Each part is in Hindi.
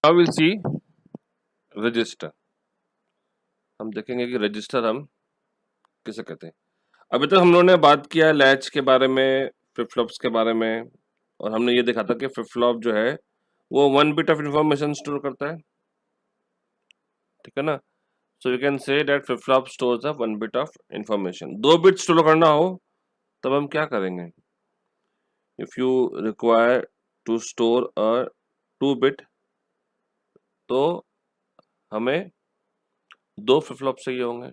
Now we'll see register. हम देखेंगे कि रजिस्टर हम किसे कहते हैं। अभी तक हम लोगों ने बात किया लैच के बारे में, फ्लिप फ्लॉप्स के बारे में, और हमने ये देखा था कि फ्लिप फ्लॉप जो है वो 1 बिट ऑफ इंफॉर्मेशन स्टोर करता है, ठीक है ना। So you can say that flip flop stores a 1 bit of information. 2 bit store करना हो तब हम क्या करेंगे? If you require to store a 2 bit, तो हमें 2 फ्लिप फ्लॉप चाहिए होंगे।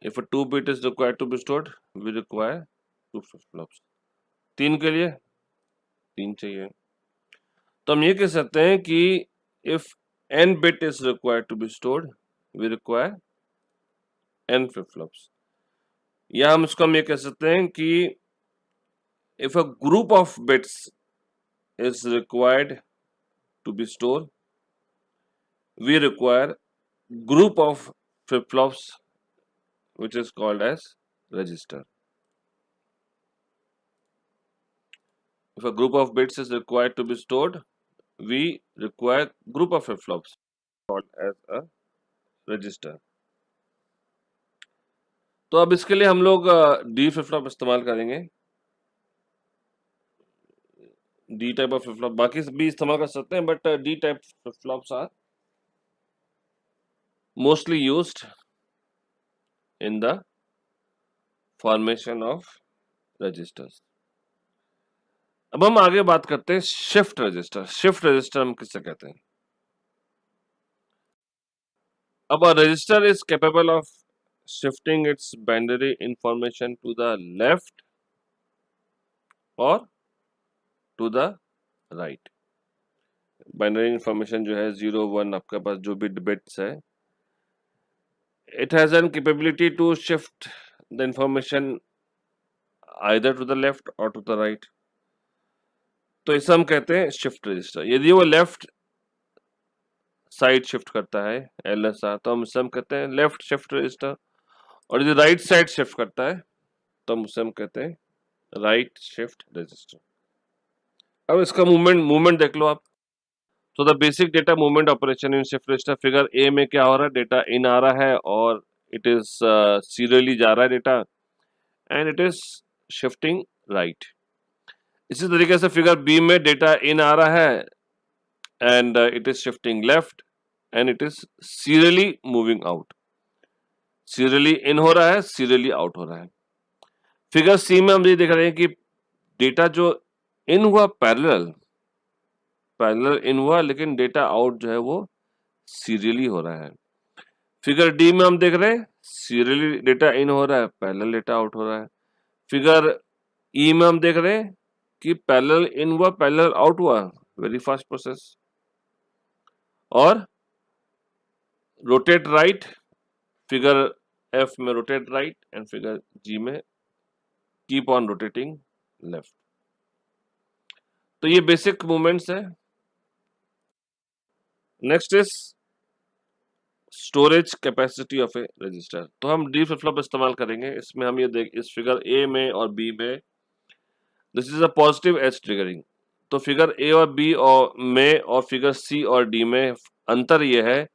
If a 2 bit is required to be stored, we require 2 flip flops। 3 के लिए 3 चाहिए। तो हम ये कह सकते हैं कि if n bit is required to be stored, we require n flip flops। या हम ये कह सकते हैं कि if a group of bits is required to be stored, we require group of flip flops which is called as register। If a group of bits is required to be stored, we require group of flip flops called as a register। तो अब इसके लिए हम लोग डी फ्लिप फ्लॉप इस्तेमाल करेंगे। D type of flip flop बाकी भी इस्तेमाल कर सकते हैं, but D type flip flops are mostly used in the formation of registers. अब हम आगे बात करते हैं शिफ्ट रजिस्टर। शिफ्ट रजिस्टर हम किससे कहते हैं? अब a register is capable of shifting its binary information to the left or to the right। Binary information जो है 0 1 आपके पास जो भी बिट्स है, it has an capability to shift the information either to the left or to the right। तो इसे हम कहते हैं शिफ्ट रजिस्टर। यदि वो लेफ्ट साइड शिफ्ट करता है LSR, तो हम इसे हम कहते हैं लेफ्ट शिफ्ट रजिस्टर। और यदि राइट साइड शिफ्ट करता है तो हम उसे हम कहते हैं राइट शिफ्ट रजिस्टर। अब इसका मूवमेंट देख लो आप। तो the basic data movement operation in shift register, figure A में क्या हो रहा है, डेटा इन आ रहा है और इट इज सीरियली जा रहा है data, and it is shifting right. इसी तरीके से फिगर बी में डेटा इन आ रहा है and it is shifting left and it is serially moving out. Serially in हो रहा है, सीरियली आउट हो रहा है। फिगर सी में हम ये देख रहे हैं कि डेटा जो इन हुआ पैरेलल इन हुआ, लेकिन डेटा आउट जो है वो सीरियली हो रहा है। फिगर डी में हम देख रहे हैं सीरियली डेटा इन हो रहा है, पैरेलल डेटा आउट हो रहा है। फिगर ई में हम देख रहे हैं कि पैरेलल इन हुआ, पैरेलल आउट हुआ, वेरी फास्ट प्रोसेस। और रोटेट राइट, फिगर एफ में रोटेट राइट एंड फिगर जी में कीप ऑन रोटेटिंग लेफ्ट। तो ये बेसिक मूवमेंट्स है। Next is storage capacity of A register. तो हम डी फ्लिप फ्लॉप इस्तेमाल करेंगे। इसमें हम ये देख, इस फिगर ए में और बी में this is a positive edge triggering. तो फिगर ए और बी और में और फिगर सी और डी में अंतर यह है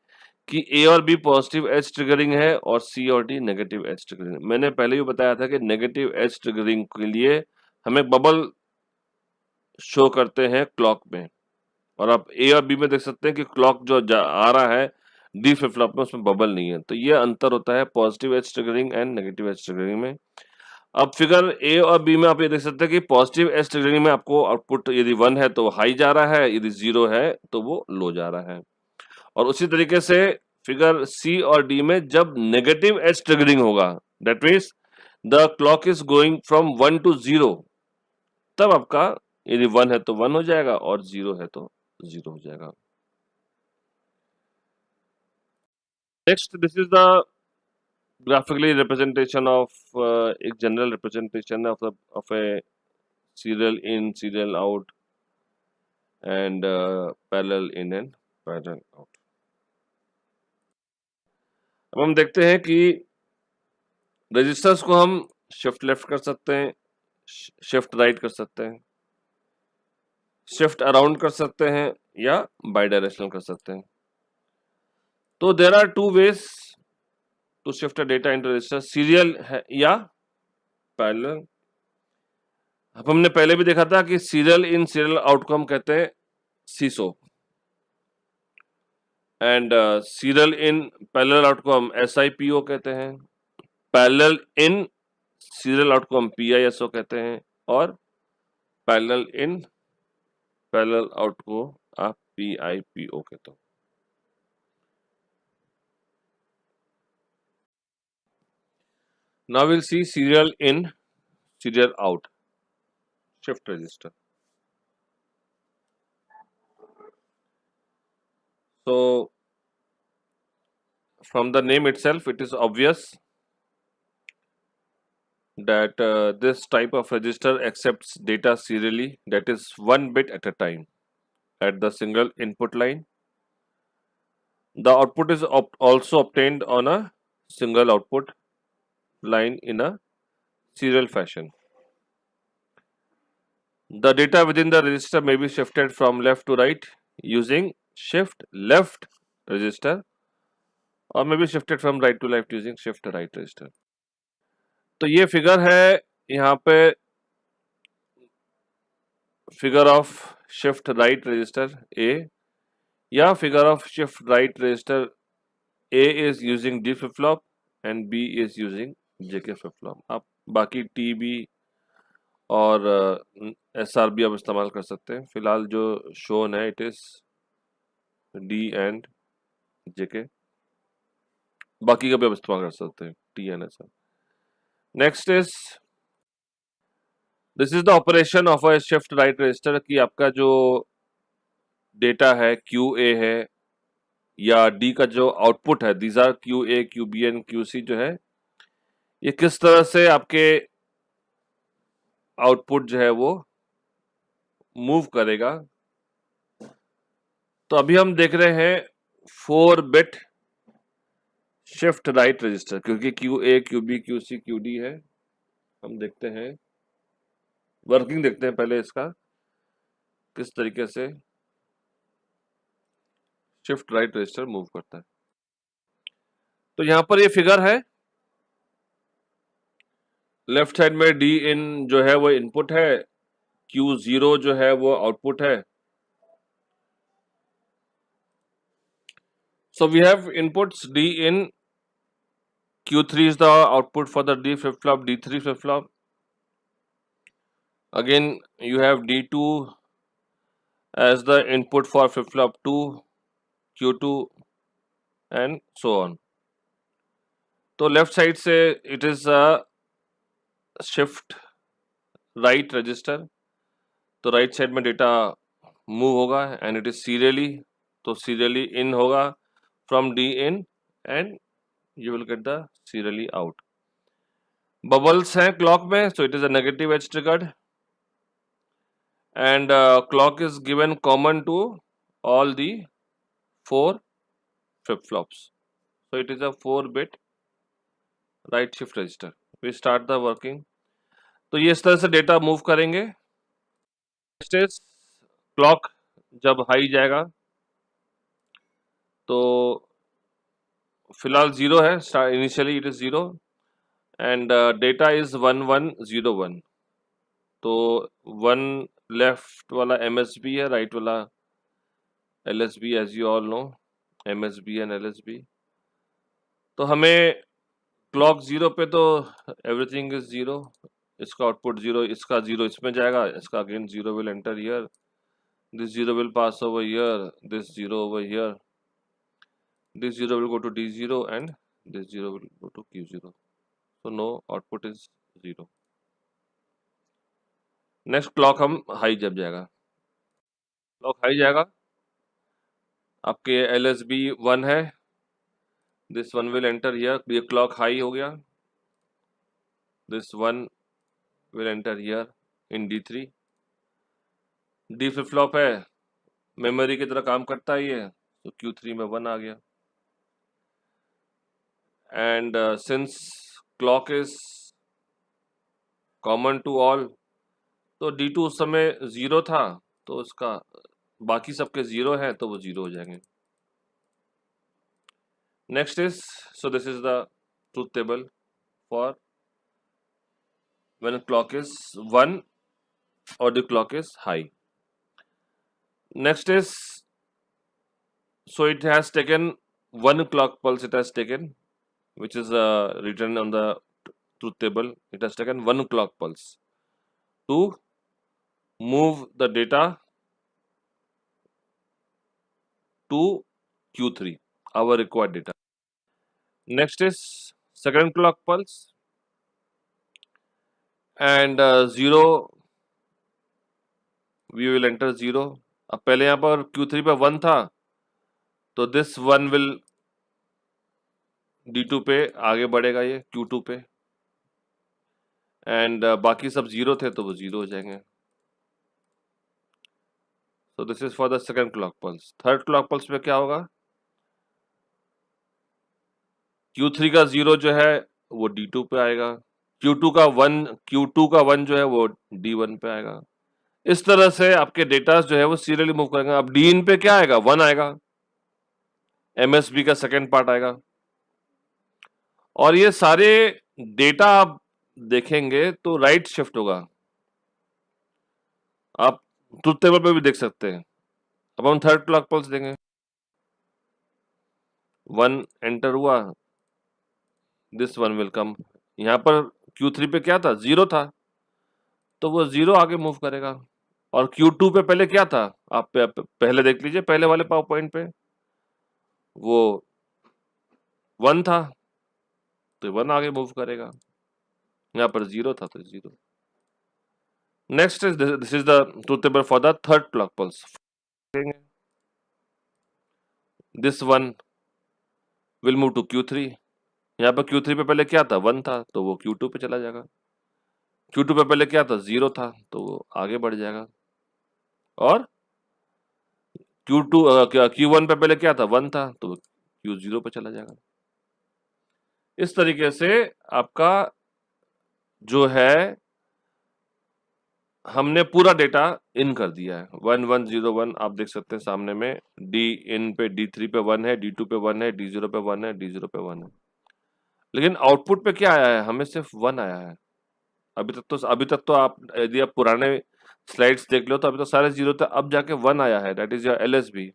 कि ए और बी पॉजिटिव एज ट्रिगरिंग है और सी और डी नेगेटिव एज ट्रिगरिंग। मैंने पहले ही बताया था कि नेगेटिव एज ट्रिगरिंग के लिए हमें बबल शो करते हैं क्लॉक में, और आप ए और बी में देख सकते हैं कि क्लॉक जो आ रहा है डी फ्लिप फ्लॉप में, उसमें बबल नहीं है। तो ये अंतर होता है positive edge triggering and negative edge triggering में। अब फिगर ए और बी में आप ये देख सकते हैं कि पॉजिटिव एज ट्रिगरिंग में आपको आउटपुट यदि 1 है तो हाई जा रहा है, यदि 0 है तो वो लो जा रहा है। और उसी तरीके से फिगर सी और डी में जब नेगेटिव एज ट्रिगरिंग होगा, that means the clock is going from 1 to 0, तब आपका यदि 1 है तो 1 हो जाएगा और 0 है तो 0 हो जाएगा। Next, this is the graphically representation of एक general representation of a serial in, serial out and parallel in and parallel out. अब हम देखते हैं कि रजिस्टर्स को हम शिफ्ट लेफ्ट कर सकते हैं, शिफ्ट राइट कर सकते हैं। शिफ्ट अराउंड कर सकते हैं या बाई डायरेक्शनल कर सकते हैं। तो there are two ways to shift a data into register, serial है या पैरेलल। अब हमने पहले भी देखा था कि सीरियल इन सीरियल आउटकम कहते हैं SISO, and serial in parallel outcome SIPO कहते हैं, parallel in serial outcome PISO कहते हैं, और पैरेलल इन पैरेलल आउटकम आप PIPO कहते हो। Now we'll see serial in, serial out, shift register. So from the name itself, it is obvious that this type of register accepts data serially, that is one bit at a time at the single input line. The output is also obtained on a single output line in a serial fashion. The data within the register may be shifted from left to right using shift left register, or may be shifted from right to left using shift right register. तो ये फिगर है यहाँ पे, figure of shift right register A, या figure of shift right register A is using D flip flop and B is using JK flip flop. आप बाकी TB और SRB आप इस्तेमाल कर सकते हैं। फिलहाल जो शोन है it is D and JK, बाकी का भी आप इस्तेमाल कर सकते हैं T and SR। Next is this is the operation of a shift right register, कि आपका जो डेटा है QA है या D का जो आउटपुट है, these are QA, QB and QC जो है, ये किस तरह से आपके आउटपुट जो है वो मूव करेगा। तो अभी हम देख रहे हैं 4 बिट शिफ्ट राइट रजिस्टर, क्योंकि QA, QB, QC, QD है। हम देखते हैं, वर्किंग देखते हैं पहले इसका किस तरीके से शिफ्ट राइट रजिस्टर मूव करता है। तो यहां पर ये फिगर है, लेफ्ट साइड में D इन जो है वो इनपुट है, Q0 जो है वो आउटपुट है। So we have inputs D in, Q3 is the output for the D flip flop, D3 flip flop. Again you have D2 as the input for flip flop 2, Q2 and so on. तो लेफ्ट साइड से it is a shift right register, तो राइट साइड में डेटा मूव होगा एंड इट इज सीरियली, तो सीरियली इन होगा from D in and you will get the serially out. Bubbles हैं क्लॉक में, so it is a negative edge triggered, and clock is given common to all the 4 flip-flops. So it is a 4-bit right shift register. We start the working. तो ये इस तरह से डेटा मूव करेंगे। नेक्स्ट इज क्लॉक जब हाई जाएगा, तो फिलहाल 0 है, initially it is 0 and data is 1101। तो 1 लेफ्ट वाला MSB है, राइट वाला LSB, as you all know MSB and LSB। तो हमें क्लॉक 0 पे तो एवरीथिंग इज 0, इसका आउटपुट 0, इसका 0 इसमें जाएगा, इसका again 0 will enter here, this 0 will pass over here, this 0 over here, this 0 will go to D0 and this 0 will go to Q0, so no output is 0। Next clock हम हाई जब जाएगा, क्लॉक हाई जाएगा, आपके LSB 1 है, दिस 1 विल एंटर हियर, ये क्लॉक हाई हो गया, this 1 will enter here in D3। D flip flop है, मेमोरी की तरह काम करता है ये, तो Q3 में 1 आ गया, and since clock is common to all, तो D2 उस समय 0 था, तो उसका बाकी सबके 0 है तो वो 0 हो जाएंगे. Next is, so this is the truth table for when clock is 1 or the clock is high. Next is, so it has taken one clock pulse, it has taken, which is written on the truth table. It has taken one clock pulse to move the data to Q3, our required data. Next is second clock pulse and 0, we will enter 0. अब पहले यहाँ पर Q3 पे 1 था तो दिस 1 विल D2 पे आगे बढ़ेगा, ये Q2 पे, एंड बाकी सब 0 थे तो वो 0 हो जाएंगे. So this is for the second clock pulse. Third clock pulse में क्या होगा? Q3 का 0 जो है वो D2 पे आएगा, Q2 का 1 जो है वो D1 पे आएगा. इस तरह से आपके डेटा जो है वो सीरियली मूव करेंगे. अब D इन पे क्या आएगा? 1 आएगा, MSB का सेकेंड पार्ट आएगा, और ये सारे डेटा आप देखेंगे तो राइट शिफ्ट होगा. आप ट्रुथ टेबल पे भी देख सकते हैं. अब हम थर्ड क्लॉक पल्स देंगे. 1 एंटर हुआ, दिस 1 विल कम. यहाँ पर Q3 पे क्या था? 0 था, तो वो 0 आगे मूव करेगा. और Q2 पे पहले क्या था? आप पहले देख लीजिए, पहले वाले पावर पॉइंट पे वो 1 था, तो 1 आगे मूव करेगा. यहाँ पर 0 था तो 0. Next is this is the truth table for the third clock pulse. This 1 will move to Q3. यहाँ पर Q3 पे पहले क्या था? 1 था, तो वो Q2 पे चला जाएगा. Q2 पे पहले क्या था? 0 था, तो वो आगे बढ़ जाएगा. और Q1 पे पहले क्या था? 1 था, तो Q0 पे चला जाएगा. इस तरीके से आपका जो है हमने पूरा डेटा इन कर दिया है. 1101 आप देख सकते हैं सामने में. D इन पे D3 पे 1 है, D2 पे 1 है, D0 पे 1 है, D0 पे 1 है. लेकिन आउटपुट पे क्या आया है? हमें सिर्फ 1 आया है. अभी तक तो आप यदि आप पुराने स्लाइड्स देख लो तो अभी तो सारे 0 थे, अब जाके 1 आया है, दैट इज योर LSB.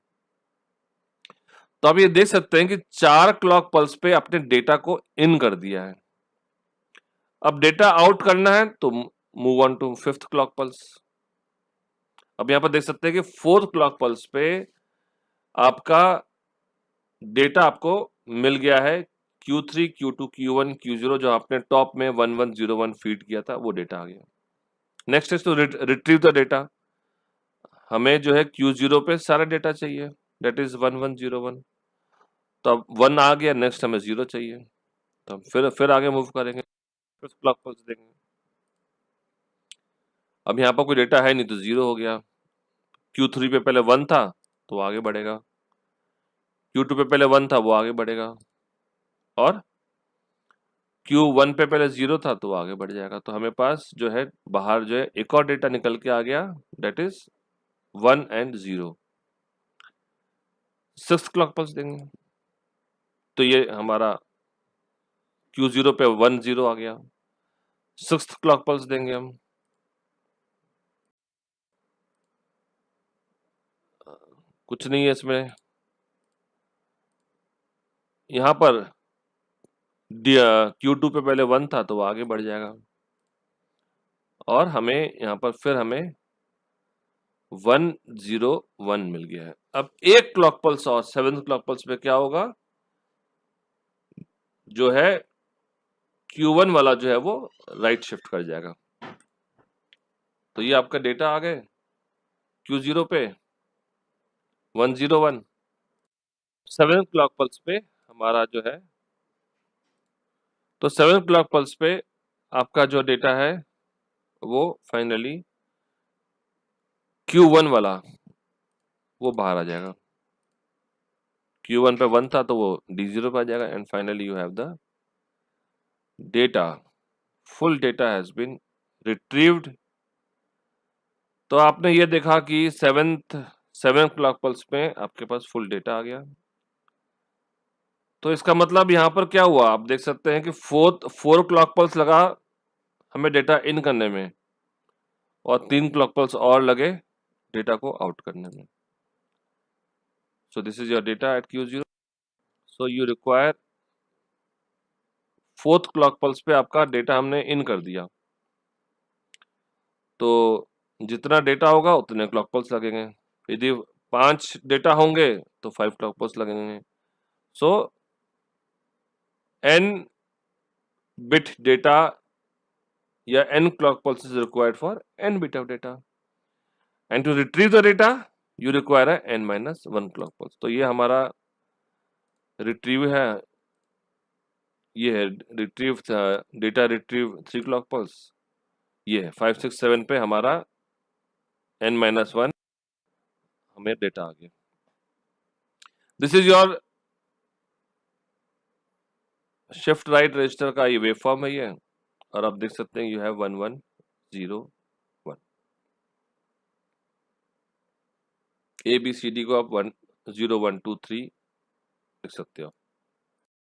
तो आप ये देख सकते हैं कि 4 क्लॉक पल्स पे अपने डेटा को इन कर दिया है. अब डेटा आउट करना है तो move on to fifth clock pulse. अब यहाँ पर देख सकते हैं कि फोर्थ क्लॉक पल्स पे आपका डेटा आपको मिल गया है. Q3, Q2, Q1, Q0 जो आपने टॉप में 1101 फीड किया था वो डेटा आ गया. Next is to retrieve the data. हमें जो है Q0 पे सारा डेटा चाहिए, दैट इज 1101. तो अब 1 आ गया, नेक्स्ट हमें 0 चाहिए, तो हम फिर आगे मूव करेंगे, फिर क्लॉक पल्स देंगे. अब यहाँ पर कोई डेटा है नहीं तो 0 हो गया. Q3 पे पहले 1 था तो वो आगे बढ़ेगा, Q2 पे पहले 1 था वो आगे बढ़ेगा, और Q1 पे पहले 0 था तो वो आगे बढ़ जाएगा. तो हमें पास जो है बाहर जो है एक और डेटा निकल के आ गया, that is 1 and 0. Six clock pulse देंगे तो ये हमारा Q0 पे 1 0 आ गया. सिक्स्थ क्लॉक पल्स देंगे हम, कुछ नहीं है इसमें. यहाँ पर Q2 पे पहले 1 था तो वो आगे बढ़ जाएगा, और हमें यहाँ पर फिर हमें 101 मिल गया है. अब एक क्लॉक पल्स और सेवेंथ क्लॉक पल्स पे क्या होगा? जो है Q1 वाला जो है वो राइट शिफ्ट कर जाएगा. तो ये आपका डेटा आ गए Q0 पे 101. सेवेंथ क्लॉक पल्स पे हमारा जो है, तो सेवेंथ क्लॉक पल्स पे आपका जो डेटा है वो फाइनली Q1 वाला वो बाहर आ जाएगा. Q1 पे 1 था तो वो D0 पे आ जाएगा, and finally you have the data. Full data has been retrieved तो आपने ये देखा कि सेवन क्लॉक पल्स में आपके पास फुल डेटा आ गया। तो इसका मतलब यहाँ पर क्या हुआ, आप देख सकते हैं कि फोर क्लॉक पल्स लगा हमें डेटा इन करने में, और 3 क्लॉक पल्स और लगे डेटा को आउट करने में। So this is your data eight Q0। So you require fourth clock pulse पे आपका डेटा हमने इन कर दिया, तो जितना डेटा होगा उतने क्लॉक पल्स लगेंगे। यदि 5 डेटा होंगे तो 5 क्लॉक पल्स लगेंगे। सो n bit data या n clock pulse is required for n bit of data, and to retrieve the data you require a n minus 1 clock pulse। तो ये हमारा रिट्रीव है, ये है retrieve data retrieve 3 clock pulse, ये है 5 6 7 पे हमारा n minus 1 हमें डेटा आ गया। This is your shift right register का ये वेव फॉर्म है ये, और आप देख सकते हैं यू हैव 1 1 0 1। ABCD को आप 1 0 1 2 3 लिख सकते हो।